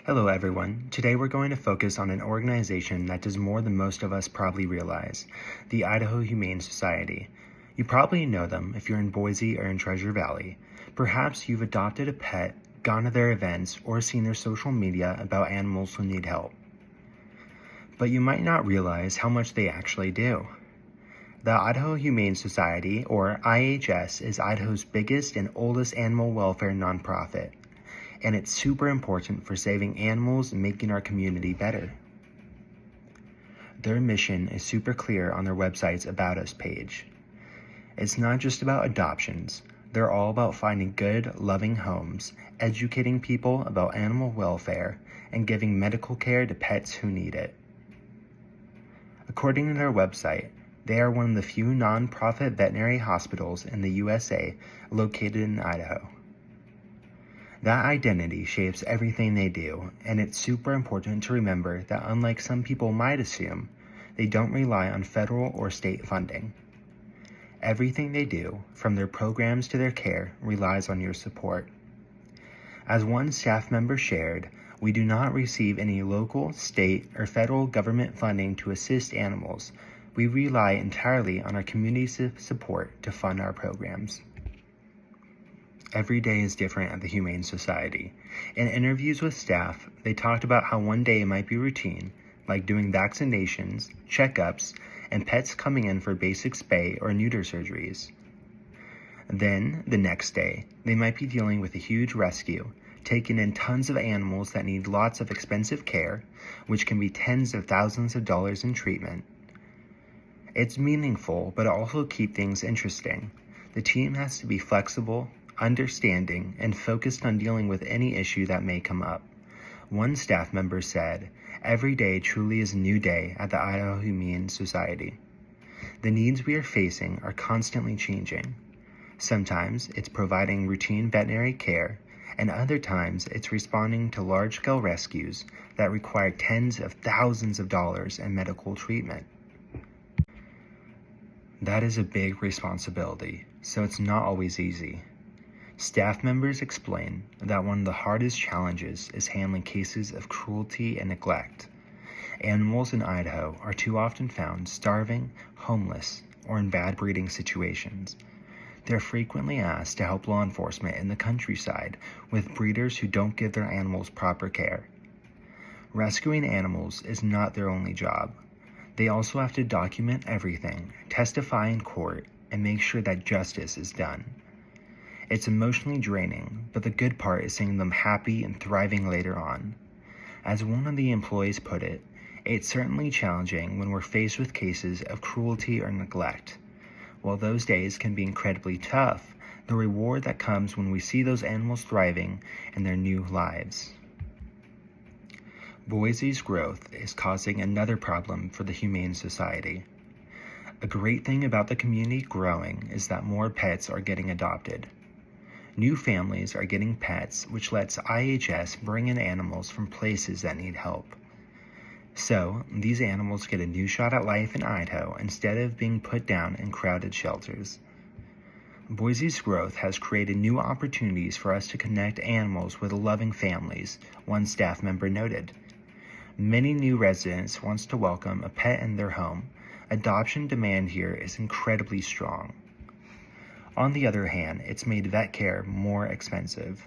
Hello everyone. Today we're going to focus on an organization that does more than most of us probably realize, the Idaho Humane Society. You probably know them if you're in Boise or in Treasure Valley. Perhaps you've adopted a pet, gone to their events, or seen their social media about animals who need help. But you might not realize how much they actually do. The Idaho Humane Society, or IHS, is Idaho's biggest and oldest animal welfare nonprofit, and it's super important for saving animals and making our community better. Their mission is super clear on their website's About Us page. It's not just about adoptions. They're all about finding good, loving homes, educating people about animal welfare, and giving medical care to pets who need it. According to their website, they are one of the few non-profit veterinary hospitals in the USA located in Idaho. That identity shapes everything they do, and it's super important to remember that unlike some people might assume, they don't rely on federal or state funding. Everything they do, from their programs to their care, relies on your support. As one staff member shared, we do not receive any local, state, or federal government funding to assist animals. We rely entirely on our community's support to fund our programs. Every day is different at the Humane Society. In interviews with staff, they talked about how one day might be routine, like doing vaccinations, checkups, and pets coming in for basic spay or neuter surgeries. Then, the next day, they might be dealing with a huge rescue, taking in tons of animals that need lots of expensive care, which can be tens of thousands of dollars in treatment. It's meaningful, but also keep things interesting. The team has to be flexible, understanding, and focused on dealing with any issue that may come up. One staff member said, "Every day truly is a new day at the Idaho Humane Society. The needs we are facing are constantly changing. Sometimes it's providing routine veterinary care, and other times it's responding to large-scale rescues that require tens of thousands of dollars in medical treatment." That is a big responsibility, so it's not always easy. Staff members explain that one of the hardest challenges is handling cases of cruelty and neglect. Animals in Idaho are too often found starving, homeless, or in bad breeding situations. They're frequently asked to help law enforcement in the countryside with breeders who don't give their animals proper care. Rescuing animals is not their only job. They also have to document everything, testify in court, and make sure that justice is done. It's emotionally draining, but the good part is seeing them happy and thriving later on. As one of the employees put it, it's certainly challenging when we're faced with cases of cruelty or neglect. While those days can be incredibly tough, the reward that comes when we see those animals thriving in their new lives. Boise's growth is causing another problem for the Humane Society. A great thing about the community growing is that more pets are getting adopted. New families are getting pets, which lets IHS bring in animals from places that need help. So, these animals get a new shot at life in Idaho instead of being put down in crowded shelters. Boise's growth has created new opportunities for us to connect animals with loving families, one staff member noted. Many new residents want to welcome a pet in their home. Adoption demand here is incredibly strong. On the other hand, it's made vet care more expensive.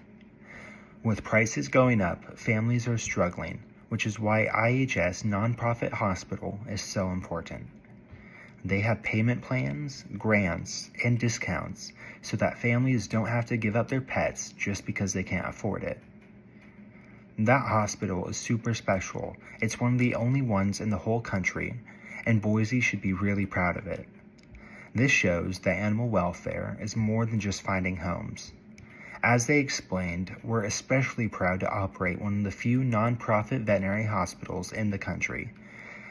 With prices going up, families are struggling, which is why IHS Nonprofit Hospital is so important. They have payment plans, grants, and discounts so that families don't have to give up their pets just because they can't afford it. That hospital is super special. It's one of the only ones in the whole country, and Boise should be really proud of it. This shows that animal welfare is more than just finding homes. As they explained, we're especially proud to operate one of the few nonprofit veterinary hospitals in the country.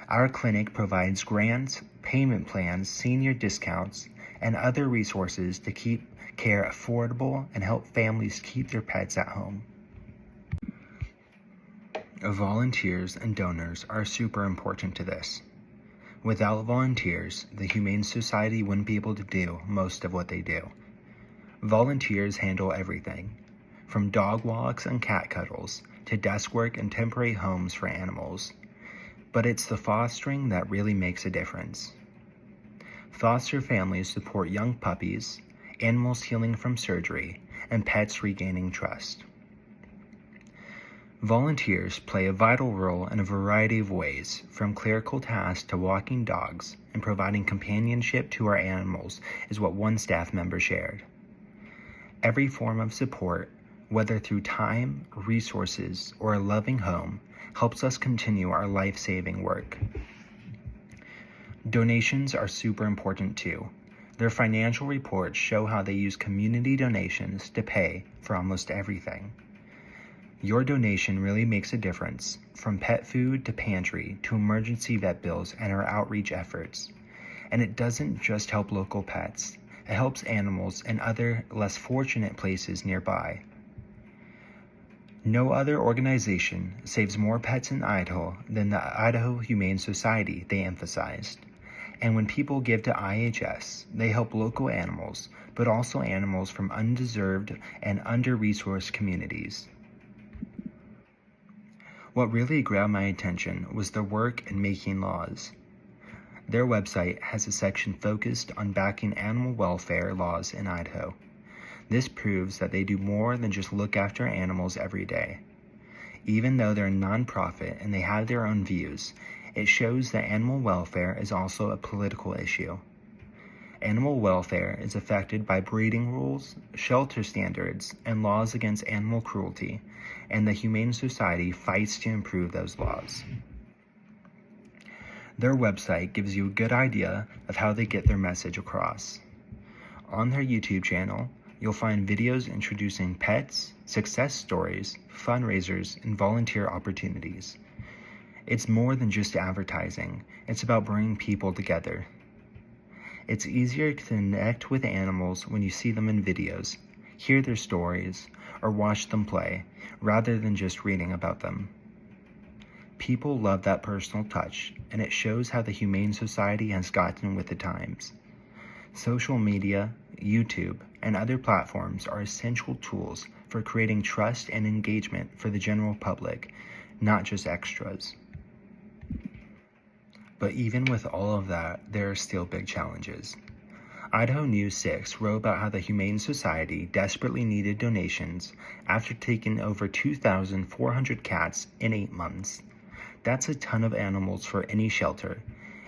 Our clinic provides grants, payment plans, senior discounts, and other resources to keep care affordable and help families keep their pets at home. Volunteers and donors are super important to this. Without volunteers, the Humane Society wouldn't be able to do most of what they do. Volunteers handle everything, from dog walks and cat cuddles to desk work and temporary homes for animals. But it's the fostering that really makes a difference. Foster families support young puppies, animals healing from surgery, and pets regaining trust. Volunteers play a vital role in a variety of ways, from clerical tasks to walking dogs and providing companionship to our animals, is what one staff member shared. Every form of support, whether through time, resources, or a loving home, helps us continue our life-saving work. Donations are super important too. Their financial reports show how they use community donations to pay for almost everything. Your donation really makes a difference, from pet food to pantry to emergency vet bills and our outreach efforts. And it doesn't just help local pets, it helps animals in other less fortunate places nearby. No other organization saves more pets in Idaho than the Idaho Humane Society, they emphasized. And when people give to IHS, they help local animals, but also animals from undeserved and under-resourced communities. What really grabbed my attention was their work in making laws. Their website has a section focused on backing animal welfare laws in Idaho. This proves that they do more than just look after animals every day. Even though they're a nonprofit and they have their own views, it shows that animal welfare is also a political issue. Animal welfare is affected by breeding rules, shelter standards, and laws against animal cruelty, and the Humane Society fights to improve those laws. Their website gives you a good idea of how they get their message across. On their YouTube channel, you'll find videos introducing pets, success stories, fundraisers, and volunteer opportunities. It's more than just advertising, it's about bringing people together. It's easier to connect with animals when you see them in videos, hear their stories, or watch them play, rather than just reading about them. People love that personal touch, and it shows how the Humane Society has gotten with the times. Social media, YouTube, and other platforms are essential tools for creating trust and engagement for the general public, not just extras. But even with all of that, there are still big challenges. Idaho News 6 wrote about how the Humane Society desperately needed donations after taking over 2,400 cats in 8 months. That's a ton of animals for any shelter,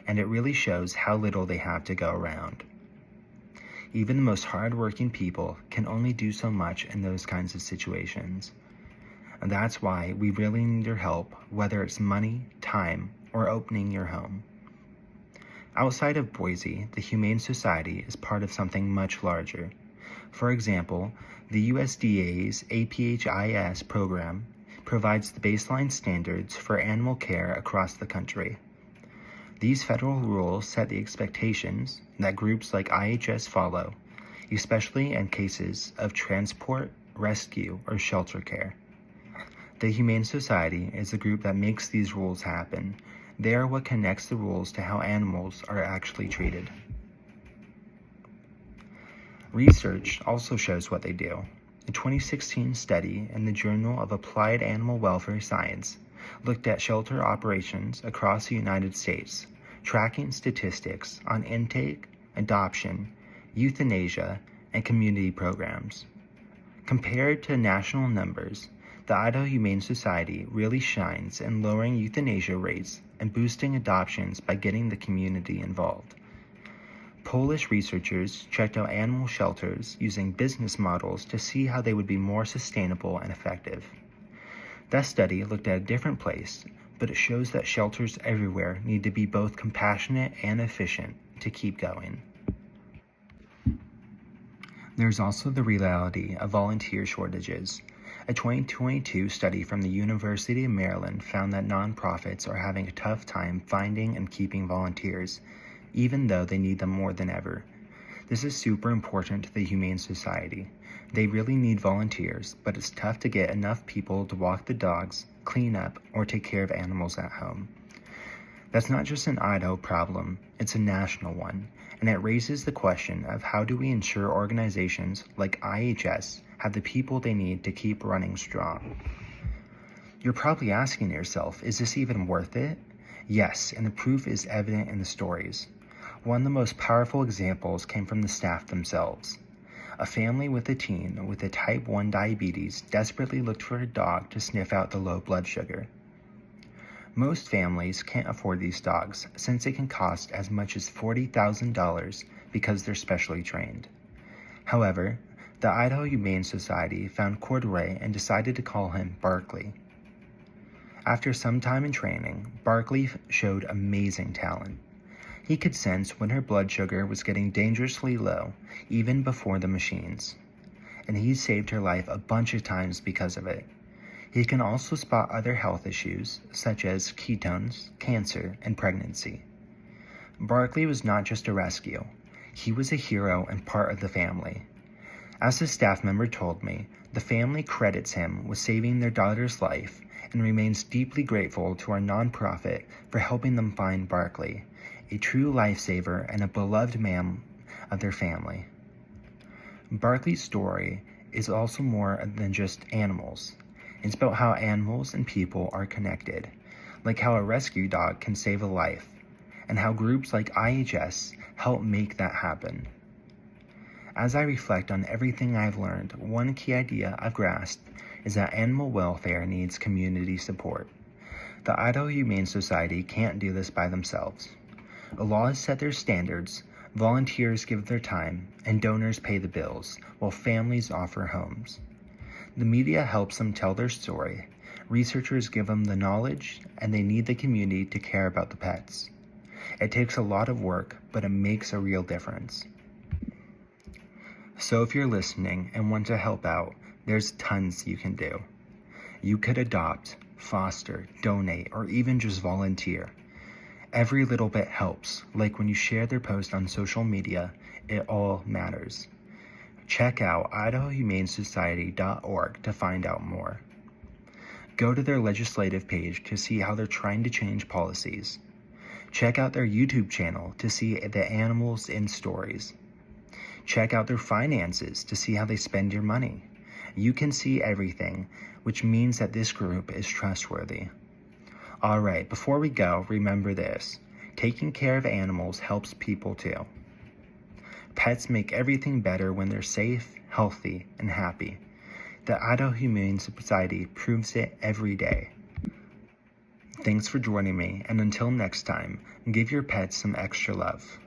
and it really shows how little they have to go around. Even the most hardworking people can only do so much in those kinds of situations. And that's why we really need your help, whether it's money, time, or opening your home. Outside of Boise, the Humane Society is part of something much larger. For example, the USDA's APHIS program provides the baseline standards for animal care across the country. These federal rules set the expectations that groups like IHS follow, especially in cases of transport, rescue, or shelter care. The Humane Society is the group that makes these rules happen. They are what connects the rules to how animals are actually treated. Research also shows what they do. A 2016 study in the Journal of Applied Animal Welfare Science looked at shelter operations across the United States, tracking statistics on intake, adoption, euthanasia, and community programs. Compared to national numbers, the Idaho Humane Society really shines in lowering euthanasia rates and boosting adoptions by getting the community involved. Polish researchers checked out animal shelters using business models to see how they would be more sustainable and effective. That study looked at a different place, but it shows that shelters everywhere need to be both compassionate and efficient to keep going. There's also the reality of volunteer shortages. A 2022 study from the University of Maryland found that nonprofits are having a tough time finding and keeping volunteers, even though they need them more than ever. This is super important to the Humane Society. They really need volunteers, but it's tough to get enough people to walk the dogs, clean up, or take care of animals at home. That's not just an Idaho problem, it's a national one, and it raises the question of how do we ensure organizations like IHS have the people they need to keep running strong. You're probably asking yourself, is this even worth it? Yes, and the proof is evident in the stories. One of the most powerful examples came from the staff themselves. A family with a teen with a type 1 diabetes desperately looked for a dog to sniff out the low blood sugar. Most families can't afford these dogs since they can cost as much as $40,000 because they're specially trained. However, the Idaho Humane Society found Corduroy and decided to call him Barkley. After some time in training, Barkley showed amazing talent. He could sense when her blood sugar was getting dangerously low, even before the machines. And he saved her life a bunch of times because of it. He can also spot other health issues, such as ketones, cancer, and pregnancy. Barkley was not just a rescue. He was a hero and part of the family. As a staff member told me, the family credits him with saving their daughter's life and remains deeply grateful to our nonprofit for helping them find Barkley, a true lifesaver and a beloved man of their family. Barkley's story is also more than just animals. It's about how animals and people are connected, like how a rescue dog can save a life, and how groups like IHS help make that happen. As I reflect on everything I've learned, one key idea I've grasped is that animal welfare needs community support. The Idaho Humane Society can't do this by themselves. The laws set their standards, volunteers give their time, and donors pay the bills, while families offer homes. The media helps them tell their story, researchers give them the knowledge, and they need the community to care about the pets. It takes a lot of work, but it makes a real difference. So if you're listening and want to help out, there's tons you can do. You could adopt, foster, donate, or even just volunteer. Every little bit helps, like when you share their post on social media, it all matters. Check out idahohumanesociety.org to find out more. Go to their legislative page to see how they're trying to change policies. Check out their YouTube channel to see the animals in stories. Check out their finances to see how they spend your money. You can see everything, which means that this group is trustworthy. Alright, before we go, remember this. Taking care of animals helps people too. Pets make everything better when they're safe, healthy, and happy. The Idaho Humane Society proves it every day. Thanks for joining me, and until next time, give your pets some extra love.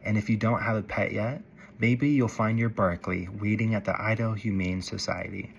And if you don't have a pet yet, maybe you'll find your Barkley waiting at the Idaho Humane Society.